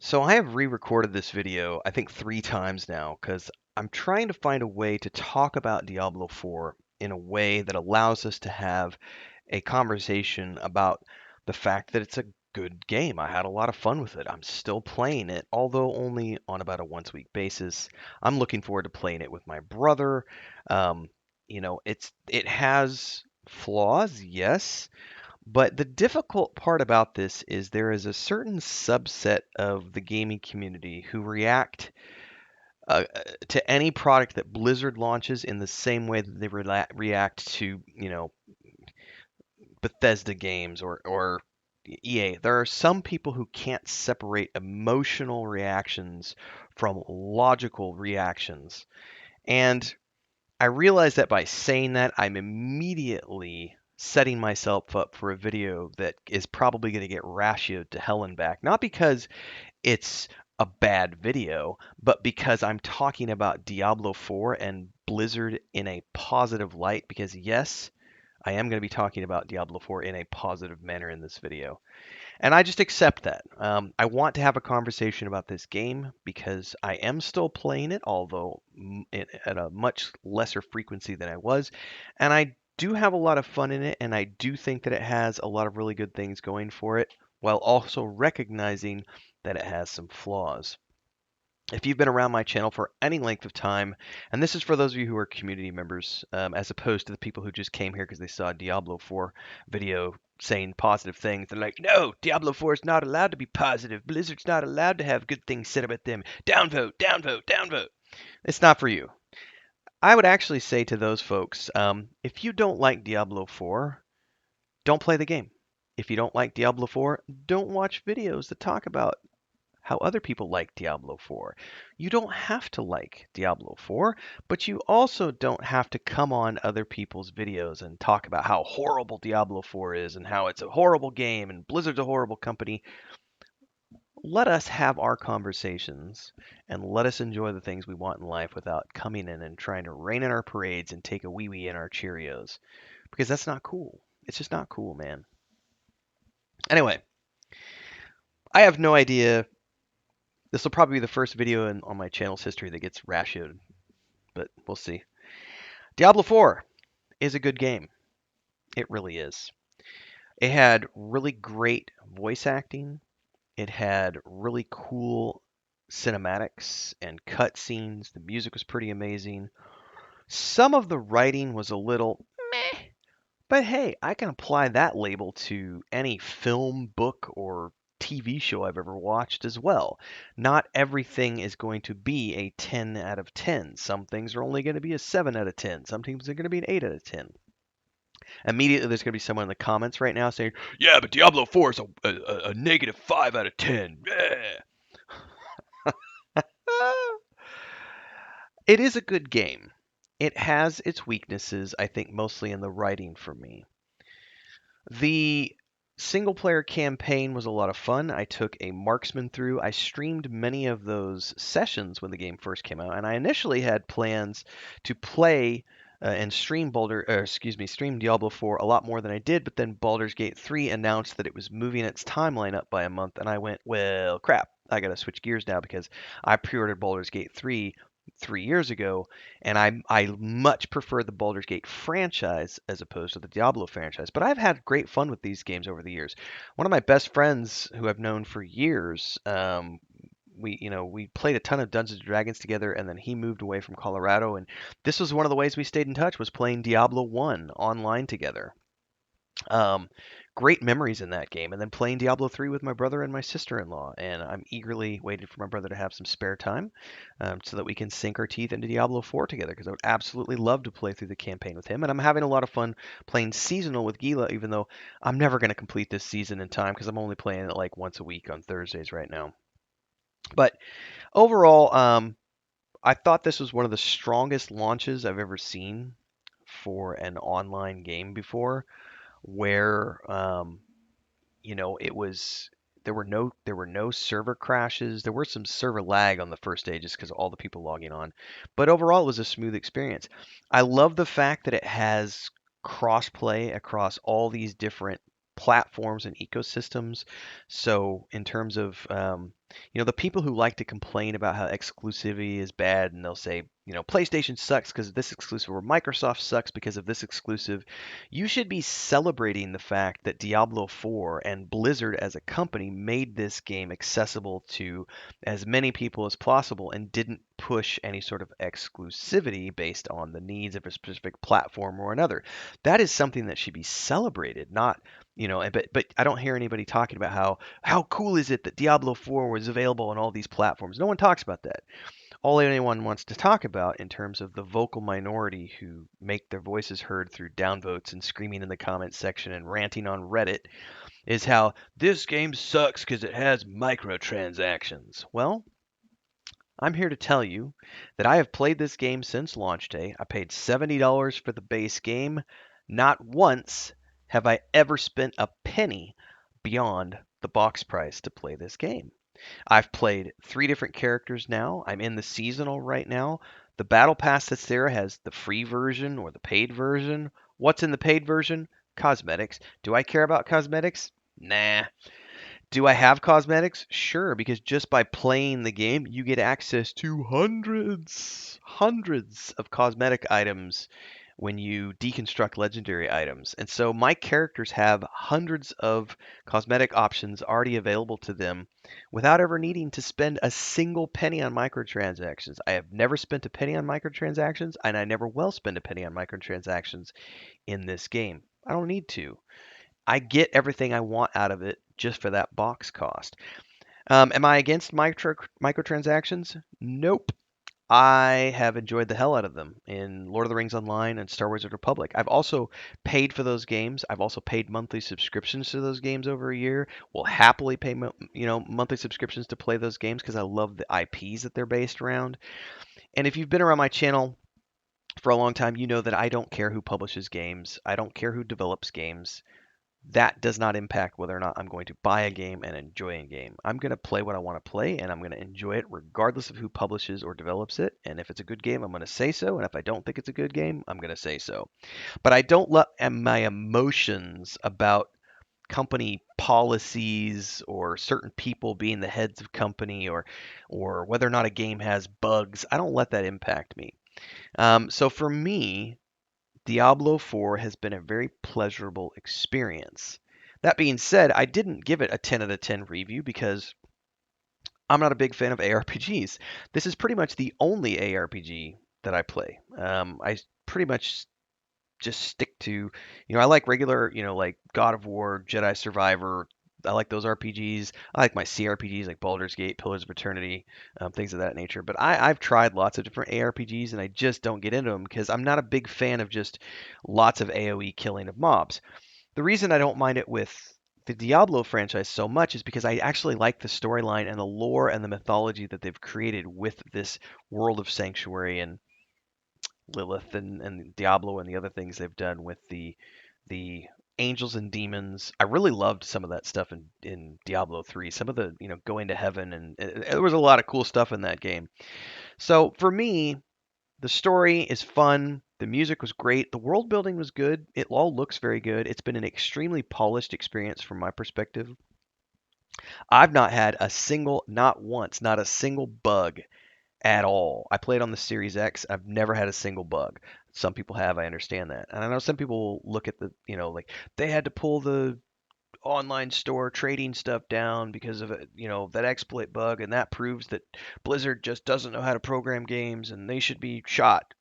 So I have re-recorded this video, I think 3 times now, because I'm trying to find a way to talk about Diablo 4 in a way that allows us to have a conversation about the fact that it's a good game. I had a lot of fun with it. I'm still playing it, although only on about a once-a-week basis. I'm looking forward to playing it with my brother. Um, it has flaws, yes, but the difficult part about this is there is a certain subset of the gaming community who react to any product that Blizzard launches in the same way that they react to, Bethesda games or EA. There are some people who can't separate emotional reactions from logical reactions. And I realize that by saying that, I'm immediately setting myself up for a video that is probably going to get ratioed to hell and back. Not because it's a bad video, but because I'm talking about Diablo 4 and Blizzard in a positive light. Because, yes, I am going to be talking about Diablo 4 in a positive manner in this video. And I just accept that. I want to have a conversation about this game because I am still playing it, although at a much lesser frequency than I was. And I do have a lot of fun in it, and I do think that it has a lot of really good things going for it, while also recognizing that it has some flaws. If you've been around my channel for any length of time, and this is for those of you who are community members, as opposed to the people who just came here because they saw a Diablo 4 video saying positive things, they're like, no, Diablo 4 is not allowed to be positive. Blizzard's not allowed to have good things said about them. Downvote, downvote, downvote. It's not for you. I would actually say to those folks, if you don't like Diablo 4, don't play the game. If you don't like Diablo 4, don't watch videos that talk about how other people like Diablo 4. You don't have to like Diablo 4, but you also don't have to come on other people's videos and talk about how horrible Diablo 4 is and how it's a horrible game and Blizzard's a horrible company. Let us have our conversations and let us enjoy the things we want in life without coming in and trying to rain in our parades and take a wee wee in our Cheerios. Because that's not cool. It's just not cool, man. Anyway, I have no idea. This will probably be the first video on my channel's history that gets ratioed, but we'll see. Diablo 4 is a good game. It really is. It had really great voice acting. It had really cool cinematics and cutscenes. The music was pretty amazing. Some of the writing was a little meh, but hey, I can apply that label to any film, book, or TV show I've ever watched as well. Not everything is going to be a 10 out of 10. Some things are only going to be a 7 out of 10. Some things are going to be an 8 out of 10. Immediately, there's going to be someone in the comments right now saying, yeah, but Diablo 4 is a negative 5 out of 10. Yeah. It is a good game. It has its weaknesses, I think, mostly in the writing for me. The single player campaign was a lot of fun. I took a marksman through. I streamed many of those sessions when the game first came out, and I initially had plans to play and stream stream Diablo 4 a lot more than I did, but then Baldur's Gate 3 announced that it was moving its timeline up by a month, and I went, well, crap. I got to switch gears now because I pre-ordered Baldur's Gate 3 years ago, and I much prefer the Baldur's Gate franchise as opposed to the Diablo franchise. But I've had great fun with these games over the years. One of my best friends, who I've known for years, we played a ton of Dungeons and Dragons together, and then he moved away from Colorado, and this was one of the ways we stayed in touch was playing Diablo 1 online together. Um, Great memories in that game, and then playing Diablo 3 with my brother and my sister-in-law. And I'm eagerly waiting for my brother to have some spare time so that we can sink our teeth into Diablo 4 together, because I would absolutely love to play through the campaign with him. And I'm having a lot of fun playing seasonal with Gila, even though I'm never going to complete this season in time because I'm only playing it like once a week on Thursdays right now. But overall, I thought this was one of the strongest launches I've ever seen for an online game before, where it was there were no server crashes. There were some server lag on the first day just because of all the people logging on, but overall it was a smooth experience. I love the fact that it has crossplay across all these different platforms and ecosystems. So in terms of The people who like to complain about how exclusivity is bad and they'll say, PlayStation sucks because of this exclusive or Microsoft sucks because of this exclusive, you should be celebrating the fact that Diablo 4 and Blizzard as a company made this game accessible to as many people as possible and didn't push any sort of exclusivity based on the needs of a specific platform or another. That is something that should be celebrated, not but I don't hear anybody talking about how cool is it that Diablo 4 was available on all these platforms. No one talks about that. All anyone wants to talk about in terms of the vocal minority who make their voices heard through downvotes and screaming in the comments section and ranting on Reddit is how this game sucks because it has microtransactions. Well, I'm here to tell you that I have played this game since launch day. I paid $70 for the base game. Not once have I ever spent a penny beyond the box price to play this game. I've played 3 different characters now. I'm in the seasonal right now. The battle pass that's there has the free version or the paid version. What's in the paid version? Cosmetics. Do I care about cosmetics? Nah. Do I have cosmetics? Sure, because just by playing the game, you get access to hundreds of cosmetic items when you deconstruct legendary items. And so my characters have hundreds of cosmetic options already available to them without ever needing to spend a single penny on microtransactions. I have never spent a penny on microtransactions, and I never will spend a penny on microtransactions in this game. I don't need to. I get everything I want out of it just for that box cost. Am I against microtransactions? Nope. I have enjoyed the hell out of them in Lord of the Rings Online and Star Wars: The Republic. I've also paid for those games. I've also paid monthly subscriptions to those games over a year. Will happily pay monthly subscriptions to play those games because I love the IPs that they're based around. And if you've been around my channel for a long time, you know that I don't care who publishes games. I don't care who develops games. That does not impact whether or not I'm going to buy a game and enjoy a game. I'm going to play what I want to play and I'm going to enjoy it regardless of who publishes or develops it. And if it's a good game, I'm going to say so. And if I don't think it's a good game, I'm going to say so. But I don't let my emotions about company policies or certain people being the heads of company or whether or not a game has bugs, I don't let that impact me. So for me, Diablo 4 has been a very pleasurable experience. That being said, I didn't give it a 10 out of 10 review because I'm not a big fan of ARPGs. This is pretty much the only ARPG that I play. I pretty much just stick to, I like regular, like God of War, Jedi Survivor. I like those RPGs. I like my CRPGs like Baldur's Gate, Pillars of Eternity, things of that nature. But I've tried lots of different ARPGs and I just don't get into them because I'm not a big fan of just lots of AoE killing of mobs. The reason I don't mind it with the Diablo franchise so much is because I actually like the storyline and the lore and the mythology that they've created with this world of Sanctuary and Lilith and Diablo and the other things they've done with the angels and demons. I really loved some of that stuff in Diablo 3. Some of the, going to heaven and there was a lot of cool stuff in that game. So for me, the story is fun. The music was great. The world building was good. It all looks very good. It's been an extremely polished experience from my perspective. I've not had not once, not a single bug at all. I played on the Series X. I've never had a single bug. Some people have. I understand that. And I know some people look at the, like they had to pull the online store trading stuff down because of it, that exploit bug, and that proves that Blizzard just doesn't know how to program games and they should be shot.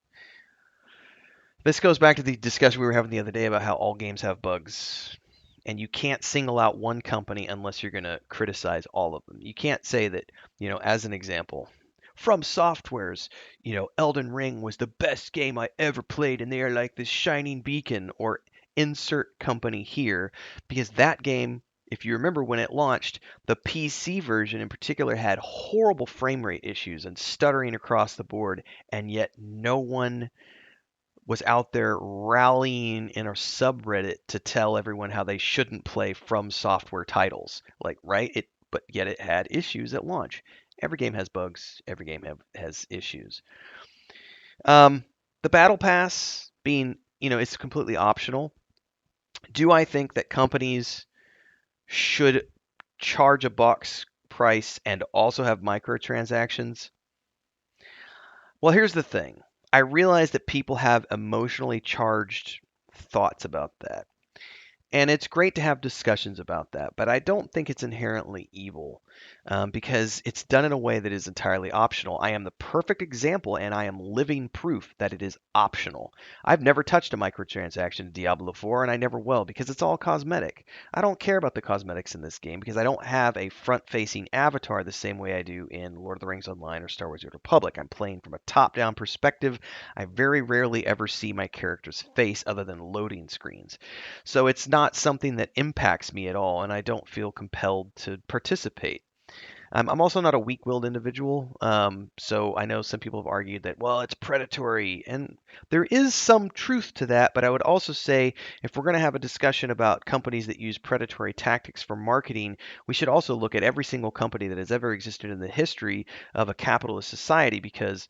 This goes back to the discussion we were having the other day about how all games have bugs. And you can't single out one company unless you're going to criticize all of them. You can't say that, as an example, From Software's, Elden Ring was the best game I ever played, and they are like this shining beacon, or insert company here, because that game, if you remember when it launched, the PC version in particular had horrible frame rate issues and stuttering across the board, and yet no one was out there rallying in a subreddit to tell everyone how they shouldn't play From Software titles. Like, right? But yet it had issues at launch. Every game has bugs. Every game has issues. The battle pass being, it's completely optional. Do I think that companies should charge a box price and also have microtransactions? Well, here's the thing. I realize that people have emotionally charged thoughts about that. And it's great to have discussions about that, but I don't think it's inherently evil because it's done in a way that is entirely optional. I am the perfect example, and I am living proof that it is optional. I've never touched a microtransaction in Diablo 4, and I never will because it's all cosmetic. I don't care about the cosmetics in this game because I don't have a front facing avatar the same way I do in Lord of the Rings Online or Star Wars The Old Republic. I'm playing from a top down perspective. I very rarely ever see my character's face other than loading screens. So it's not something that impacts me at all, and I don't feel compelled to participate. I'm also not a weak-willed individual, so I know some people have argued that, well, it's predatory, and there is some truth to that, but I would also say if we're going to have a discussion about companies that use predatory tactics for marketing, we should also look at every single company that has ever existed in the history of a capitalist society because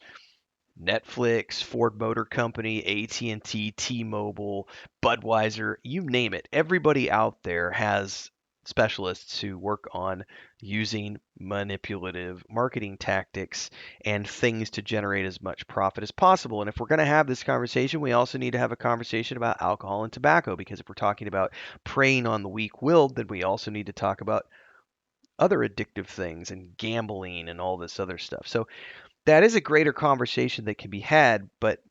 Netflix, Ford Motor Company, AT&T, T-Mobile, Budweiser, you name it. Everybody out there has specialists who work on using manipulative marketing tactics and things to generate as much profit as possible. And if we're going to have this conversation, we also need to have a conversation about alcohol and tobacco because if we're talking about preying on the weak-willed, then we also need to talk about other addictive things and gambling and all this other stuff. So that is a greater conversation that can be had, but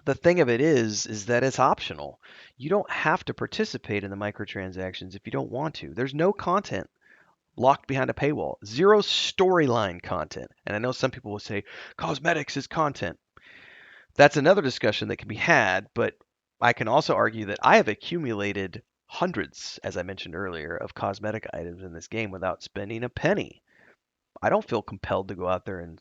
the thing of it is that it's optional. You don't have to participate in the microtransactions if you don't want to. There's no content locked behind a paywall. Zero storyline content. And I know some people will say cosmetics is content. That's another discussion that can be had, but I can also argue that I have accumulated hundreds, as I mentioned earlier, of cosmetic items in this game without spending a penny. I don't feel compelled to go out there and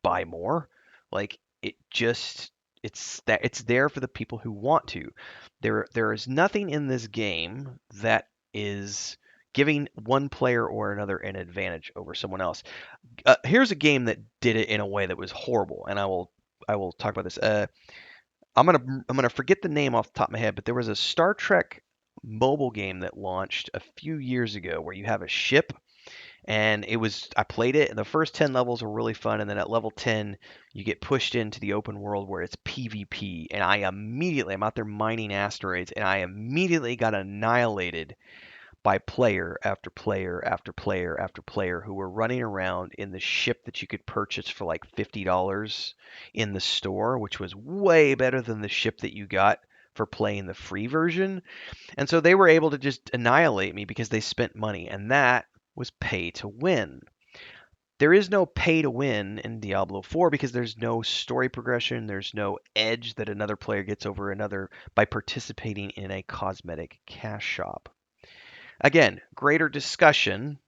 buy more. Like it just it's there for the people who want to. There is nothing in this game that is giving one player or another an advantage over someone else. Here's a game that did it in a way that was horrible, and I will talk about this. I'm gonna forget the name off the top of my head, but there was a Star Trek mobile game that launched a few years ago where you have a ship and I played it and the first 10 levels were really fun and then at level 10 you get pushed into the open world where it's PvP and I'm out there mining asteroids and I immediately got annihilated by player after player after player after player who were running around in the ship that you could purchase for like $50 in the store, which was way better than the ship that you got for playing the free version. And so they were able to just annihilate me because they spent money, and that was pay to win. There is no pay to win in Diablo 4 because there's no story progression, there's no edge that another player gets over another by participating in a cosmetic cash shop. Again, greater discussion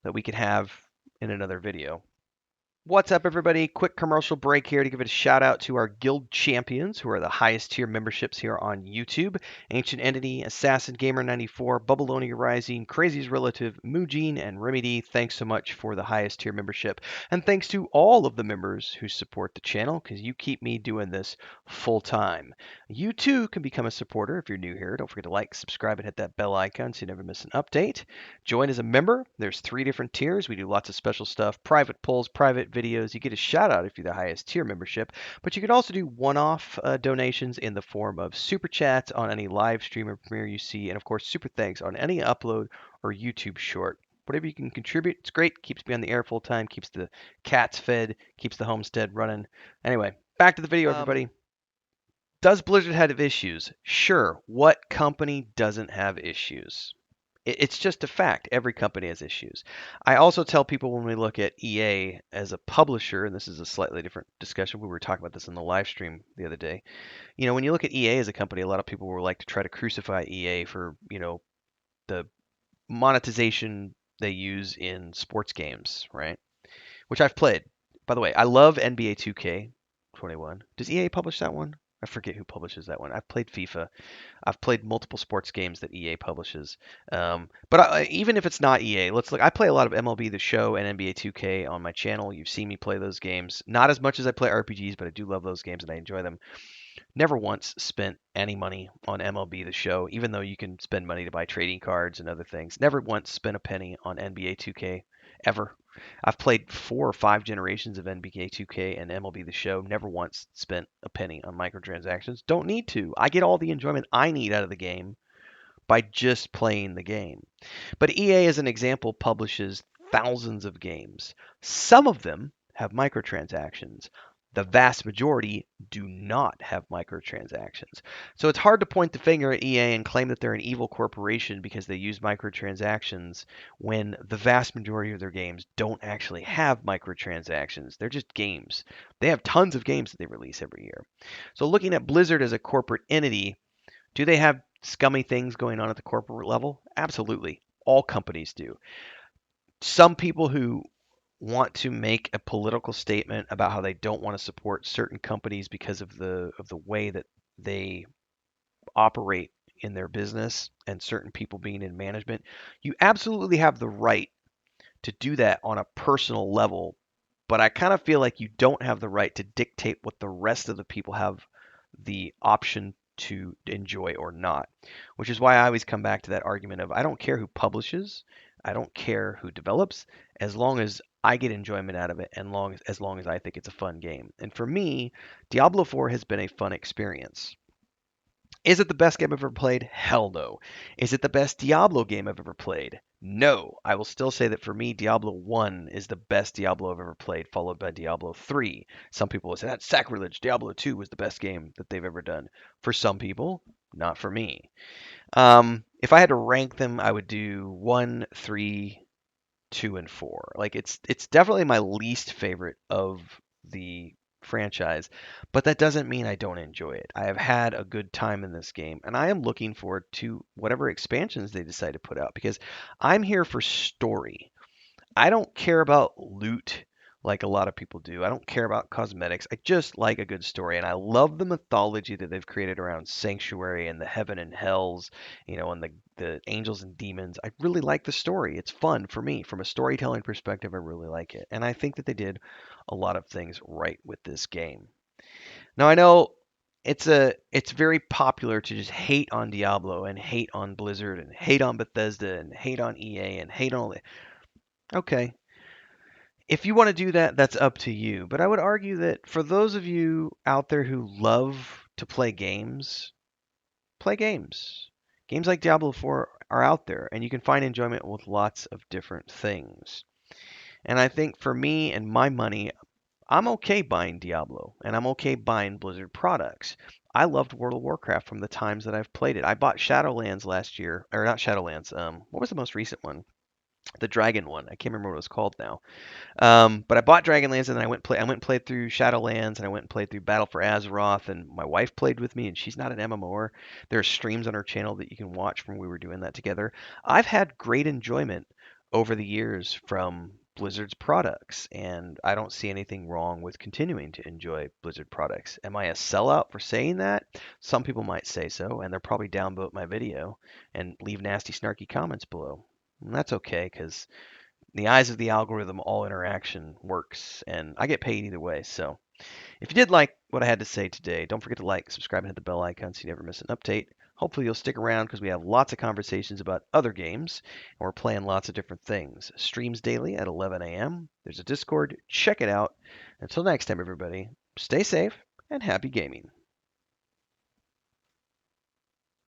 that we could have in another video. What's up, everybody? Quick commercial break here to give it a shout out to our guild champions, who are the highest tier memberships here on YouTube. Ancient Entity, Assassin Gamer 94, Bubbaloni Rising, Crazy's Relative, Mujin, and Remedy. Thanks so much for the highest tier membership. And thanks to all of the members who support the channel, because you keep me doing this full time. You too can become a supporter if you're new here. Don't forget to like, subscribe, and hit that bell icon so you never miss an update. Join as a member. There's 3 different tiers. We do lots of special stuff, private polls, private videos. You get a shout out if you're the highest tier membership, but you can also do one-off donations in the form of super chats on any live stream or premiere you see, and of course super thanks on any upload or YouTube short. Whatever you can contribute, it's great. Keeps me on the air full time, keeps the cats fed, keeps the homestead running. Anyway, back to the video, everybody. Does Blizzard have issues? Sure. What company doesn't have issues? It's just a fact. Every company has issues. I also tell people when we look at EA as a publisher, and this is a slightly different discussion. We were talking about this in the live stream the other day. When you look at EA as a company, a lot of people will like to try to crucify EA for, the monetization they use in sports games, right? Which I've played. By the way, I love NBA 2K21. Does EA publish that one? I forget who publishes that one. I've played FIFA. I've played multiple sports games that EA publishes. But even if it's not EA, let's look. I play a lot of MLB The Show and NBA 2K on my channel. You've seen me play those games. Not as much as I play RPGs, but I do love those games and I enjoy them. Never once spent any money on MLB The Show, even though you can spend money to buy trading cards and other things. Never once spent a penny on NBA 2K ever. I've played 4 or 5 generations of NBA 2K and MLB The Show. Never once spent a penny on microtransactions. Don't need to. I get all the enjoyment I need out of the game by just playing the game. But EA, as an example, publishes thousands of games. Some of them have microtransactions. The vast majority do not have microtransactions. So it's hard to point the finger at EA and claim that they're an evil corporation because they use microtransactions when the vast majority of their games don't actually have microtransactions. They're just games. They have tons of games that they release every year. So looking at Blizzard as a corporate entity, do they have scummy things going on at the corporate level? Absolutely. All companies do. Some people who want to make a political statement about how they don't want to support certain companies because of the way that they operate in their business and certain people being in management, you absolutely have the right to do that on a personal level, but I kind of feel like you don't have the right to dictate what the rest of the people have the option to enjoy or not, which is why I always come back to that argument of I don't care who publishes, I don't care who develops, as long as I get enjoyment out of it and as long as I think it's a fun game. And for me, Diablo 4 has been a fun experience. Is it the best game I've ever played? Hell no. Is it the best Diablo game I've ever played? No. I will still say that for me, Diablo 1 is the best Diablo I've ever played, followed by Diablo 3. Some people will say that's sacrilege. Diablo 2 was the best game that they've ever done. For some people, not for me. If I had to rank them, I would do 1, 3, 2, and 4. Like it's definitely my least favorite of the franchise, but that doesn't mean I don't enjoy it. I have had a good time in this game, and I am looking forward to whatever expansions they decide to put out because I'm here for story. I don't care about loot like a lot of people do. I don't care about cosmetics. I just like a good story, and I love the mythology that they've created around Sanctuary and the heaven and hells, and the angels and demons. I really like the story. It's fun for me. From a storytelling perspective, I really like it. And I think that they did a lot of things right with this game. Now I know it's very popular to just hate on Diablo and hate on Blizzard and hate on Bethesda and hate on EA and hate on all that. Okay, if you want to do that, that's up to you. But I would argue that for those of you out there who love to play games, play games. Games like Diablo 4 are out there, and you can find enjoyment with lots of different things. And I think for me and my money, I'm okay buying Diablo, and I'm okay buying Blizzard products. I loved World of Warcraft from the times that I've played it. I bought Shadowlands last year, or not Shadowlands. What was the most recent one? The Dragon one. I can't remember what it was called now. But I bought Dragonlance and then I went and played through Shadowlands and I went and played through Battle for Azeroth and my wife played with me and she's not an MMOer. There are streams on her channel that you can watch from when we were doing that together. I've had great enjoyment over the years from Blizzard's products and I don't see anything wrong with continuing to enjoy Blizzard products. Am I a sellout for saying that? Some people might say so and they'll probably downvote my video and leave nasty snarky comments below. And that's okay because in the eyes of the algorithm, all interaction works, and I get paid either way. So if you did like what I had to say today, don't forget to like, subscribe, and hit the bell icon so you never miss an update. Hopefully you'll stick around because we have lots of conversations about other games, and we're playing lots of different things. Streams daily at 11 a.m. There's a Discord. Check it out. Until next time, everybody, stay safe and happy gaming.